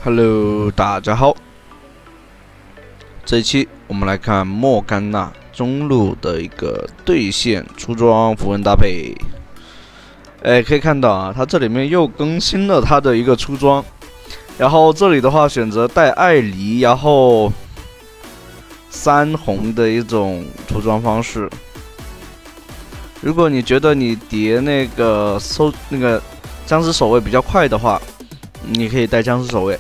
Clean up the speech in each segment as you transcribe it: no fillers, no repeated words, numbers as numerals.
Hello，大家好。这一期我们来看莫甘娜中路的一个对线出装符文搭配。可以看到啊，它这里面又更新了它的一个出装，然后这里的话选择带艾莉，然后3红的一种出装方式。如果你觉得你叠那个僵尸守卫比较快的话，你可以带僵尸守卫。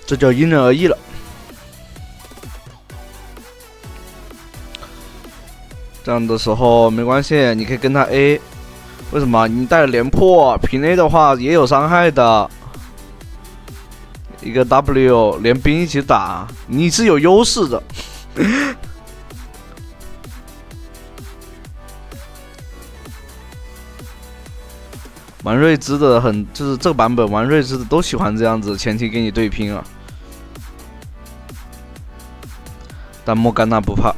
这就因人而异了。这样的时候没关系，你可以跟他 A。为什么？你带了连破，平 A 的话也有伤害的。一个 W 连兵一起打，你是有优势的。玩瑞兹的就是这个版本玩瑞兹的都喜欢这样子前期给你对拼啊。但莫甘娜不怕，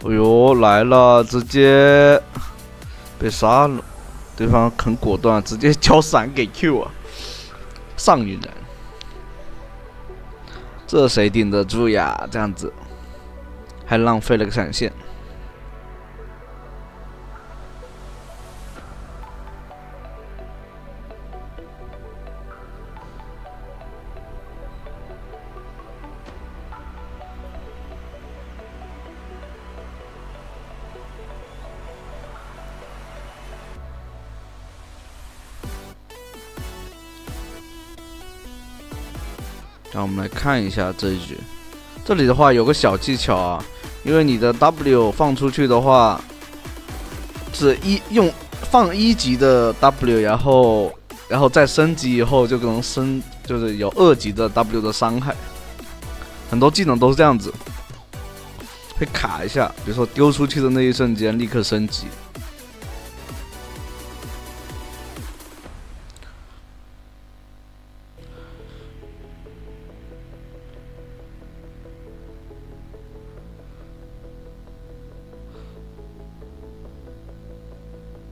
哎呦来了，直接被杀了，对方很果断，直接交闪给 Q 啊，上瘾人，这谁顶得住呀？这样子，还浪费了个闪现。让我们来看一下这一局，这里的话有个小技巧啊，因为你的 W 放出去的话，是放1级的 W， 然后再升级以后就能就是有2级的 W 的伤害，很多技能都是这样子，会卡一下，比如说丢出去的那一瞬间立刻升级。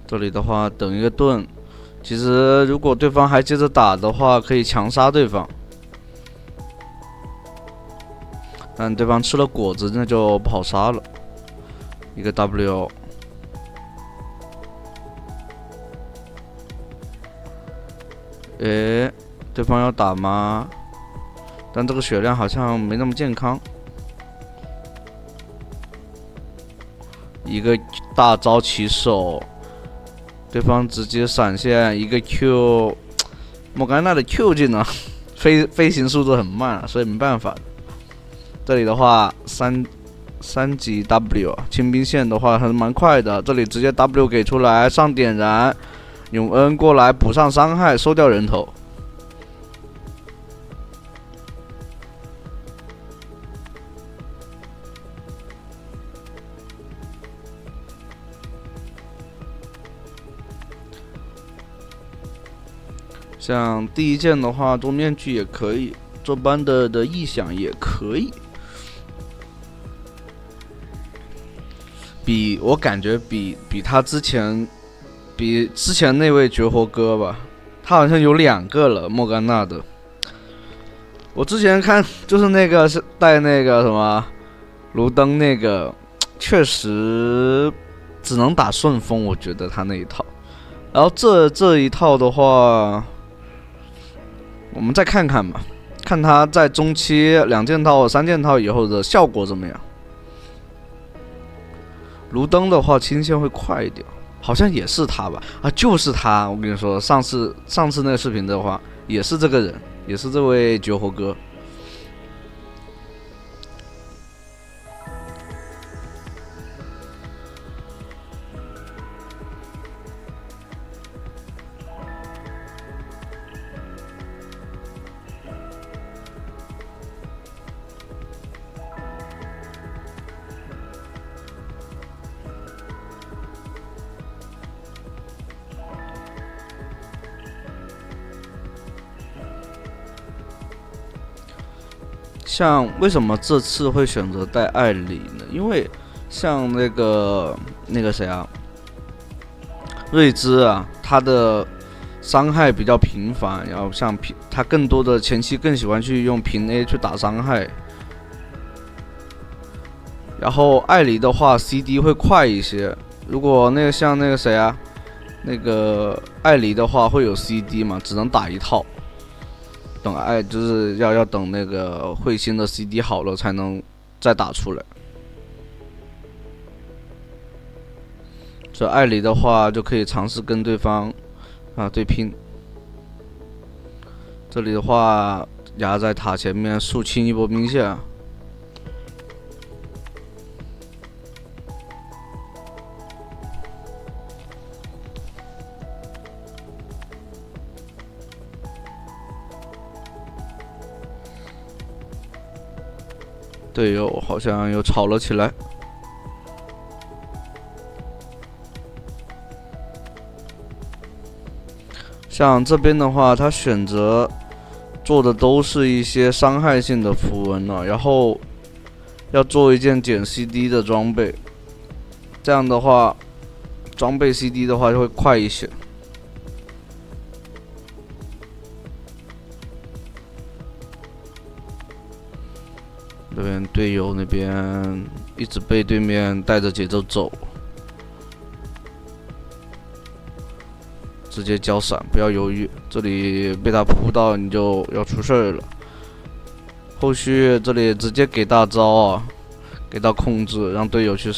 这里的话等一个盾，其实如果对方还接着打的话，可以强杀对方，但对方吃了果子，那就不好杀了。一个 W， 对方要打吗？但这个血量好像没那么健康。一个大招起手。对方直接闪现一个 Q， 莫甘娜的 Q 技能飞行速度很慢，所以没办法。这里的话三级 W 清兵线的话还是蛮快的，这里直接 W 给出来上点燃，永恩过来补上伤害，收掉人头。像第一件的话，做面具也可以，做班的异响也可以。我感觉比他之前那位绝活哥吧，他好像有2个了，莫甘娜的。我之前看就是那个是带那个什么卢登那个，确实只能打顺风，我觉得他那一套。然后这一套的话。我们再看看吧，看他在中期2件套、3件套以后的效果怎么样。卢登的话清线会快一点，好像也是他吧？啊，就是他！我跟你说，上次那个视频的话，也是这个人，也是这位绝活哥。像为什么这次会选择带艾莉呢？因为像那个谁啊，瑞兹啊，他的伤害比较频繁，然后像他更多的前期更喜欢去用平 A 去打伤害。然后艾莉的话 ，CD 会快一些。如果那个像那个谁啊，那个艾莉的话会有 CD 嘛，只能打一套。等就是要等那个彗星的 CD 好了才能再打出来。这艾莉的话就可以尝试跟对方对拼。这里的话压在塔前面肃清一波兵线。队友好像又吵了起来。像这边的话，他选择做的都是一些伤害性的符文了，然后要做一件减 CD 的装备，这样的话，装备 CD 的话就会快一些。这边队友那边一直被对面带着节奏走，直接交闪，不要犹豫。这里被他扑到，你就要出事儿了。后续这里直接给大招啊，给到控制，让队友去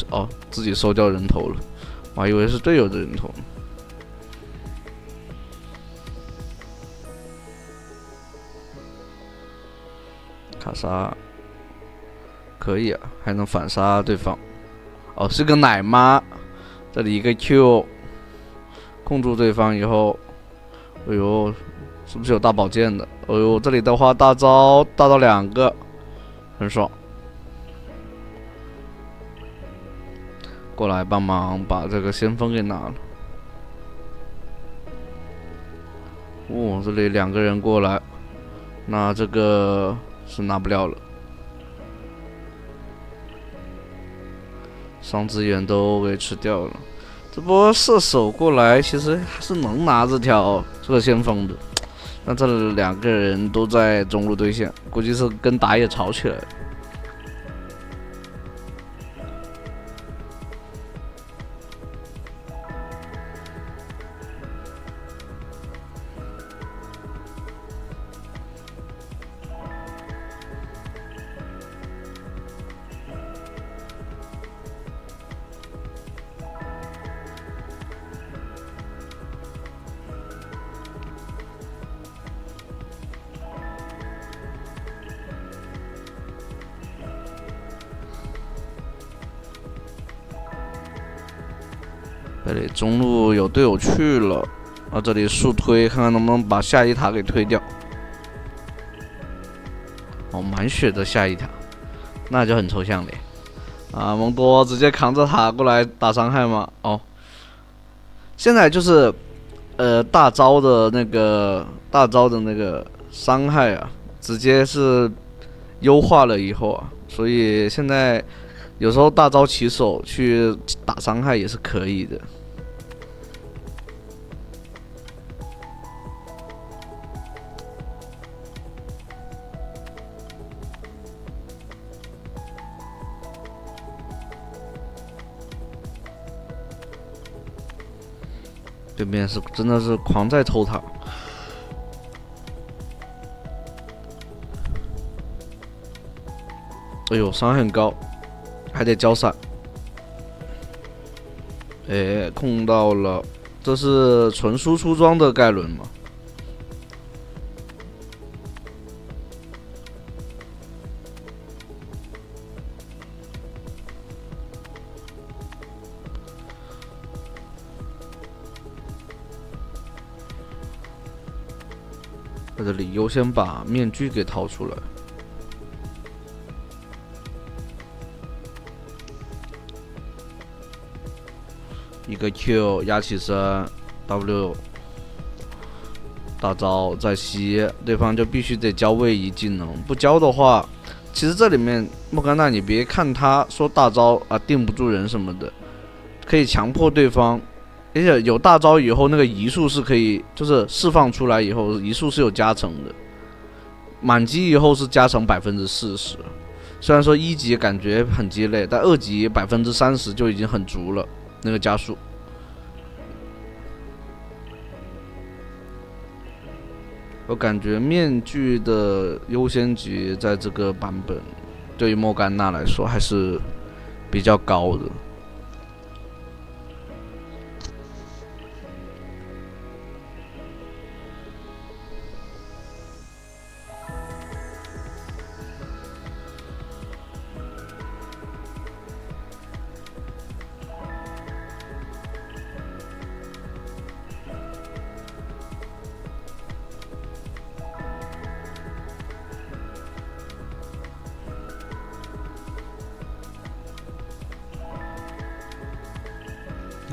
自己收掉人头了。我还以为是队友的人头呢。卡莎。可以啊，还能反杀对方。是个奶妈，这里一个 Q， 控住对方以后，哎呦，是不是有大宝剑的？哎呦，这里的话大招大到2个，很爽。过来帮忙把这个先锋给拿了。这里2个人过来，那这个是拿不了了。伤资源都给吃掉了，这波射手过来其实还是能拿这个先锋的。那这2个人都在中路对线，估计是跟打野吵起来了。这里中路有队友去了，这里速推，看看能不能把下一塔给推掉。满血的下一塔，那就很抽象嘞。蒙多直接扛着塔过来打伤害吗？现在就是大招的那个伤害啊，直接是优化了以后所以现在有时候大招起手去打伤害也是可以的。对面是真的是狂在偷塔，哎呦，伤害很高，还得交闪。控到了，这是纯输出装的盖伦吗？在这里优先把面具给掏出来。一个 Q 压起身 ，W 大招再吸，对方就必须得交位移技能，不交的话，其实这里面莫甘娜你别看他说大招定不住人什么的，可以强迫对方而且有大招以后，那个移速是可以，就是释放出来以后，移速是有加成的。满级以后是加成40%，虽然说1级感觉很鸡肋，但2级30%就已经很足了，那个加速。我感觉面具的优先级在这个版本，对于莫甘娜来说还是比较高的。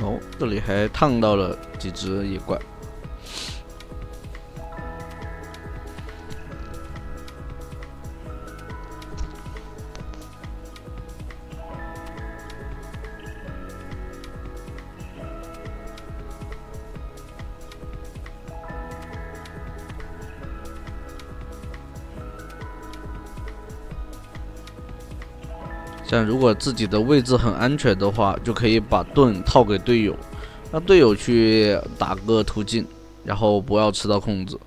哦，这里还烫到了几只野怪。像如果自己的位置很安全的话，就可以把盾套给队友，让队友去打个途径，然后不要吃到控制。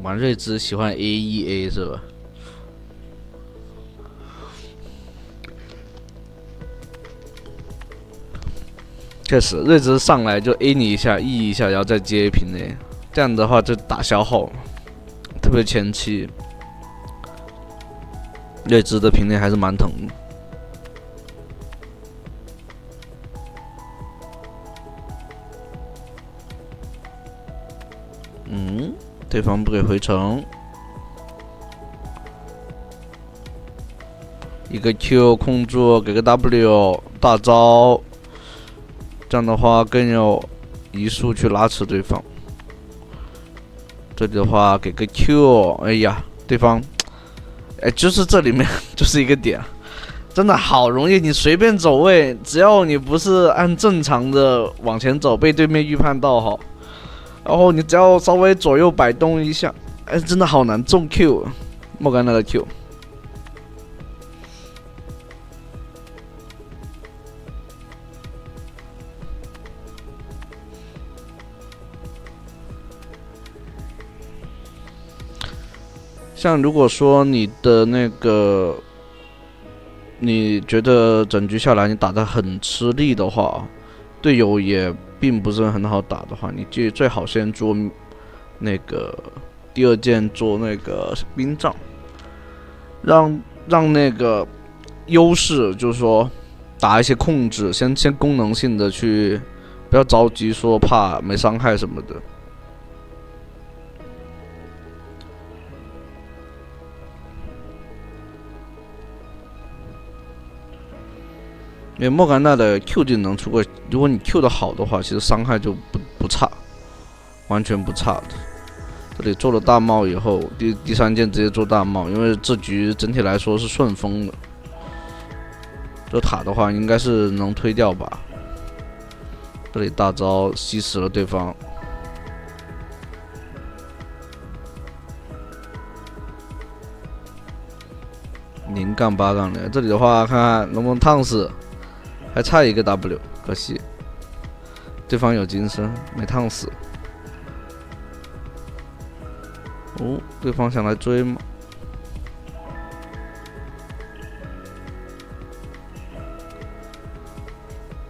玩瑞兹喜欢 AEA 是吧？确实，瑞兹上来就 A 你一下 E 一下，然后再接平内，这样的话就打消耗，特别前期，瑞兹的平内还是蛮疼的。对方不给回城，一个 Q 控住，给个 W 大招。这样的话更有移速去拉扯对方。这里的话给个 Q， 哎呀，对方，就是这里面就是一个点，真的好容易，你随便走位，只要你不是按正常的往前走，被对面预判到好，然后你只要稍微左右摆动一下，真的好难中 Q， 莫甘娜的 Q。像如果说你的那个，你觉得整局下来你打得很吃力的话，队友也并不是很好打的话，你就最好先做那个第2件做那个冰杖，让那个优势就是说打一些控制，先功能性的去，不要着急说怕没伤害什么的。因为莫甘娜的 Q 技能出过，如果你 Q 的好的话，其实伤害就不差，完全不差的。这里做了大帽以后，第3件直接做大帽，因为这局整体来说是顺风的。这塔的话应该是能推掉吧。这里大招吸死了对方。0杠8杠0，这里的话看看能不能烫死。还差一个 W， 可惜，对方有金身，没烫死。哦，对方想来追吗？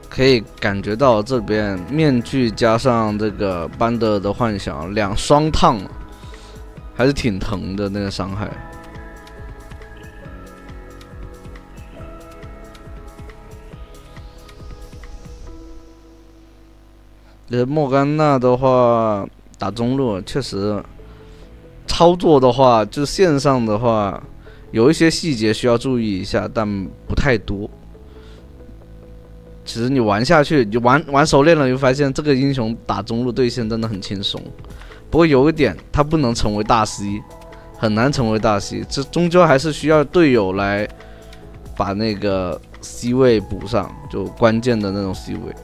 可以感觉到这边面具加上这个班德的幻想2双烫，还是挺疼的那个伤害。莫甘娜的话打中路确实操作的话，就线上的话有一些细节需要注意一下，但不太多。其实你玩下去，你玩熟练了，你会发现这个英雄打中路对线真的很轻松。不过有一点，他不能成为大 C，很难成为大 C， 这终究还是需要队友来把那个 C 位补上，就关键的那种 C 位。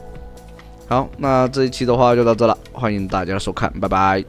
好，那这一期的话就到这了，欢迎大家收看，拜拜。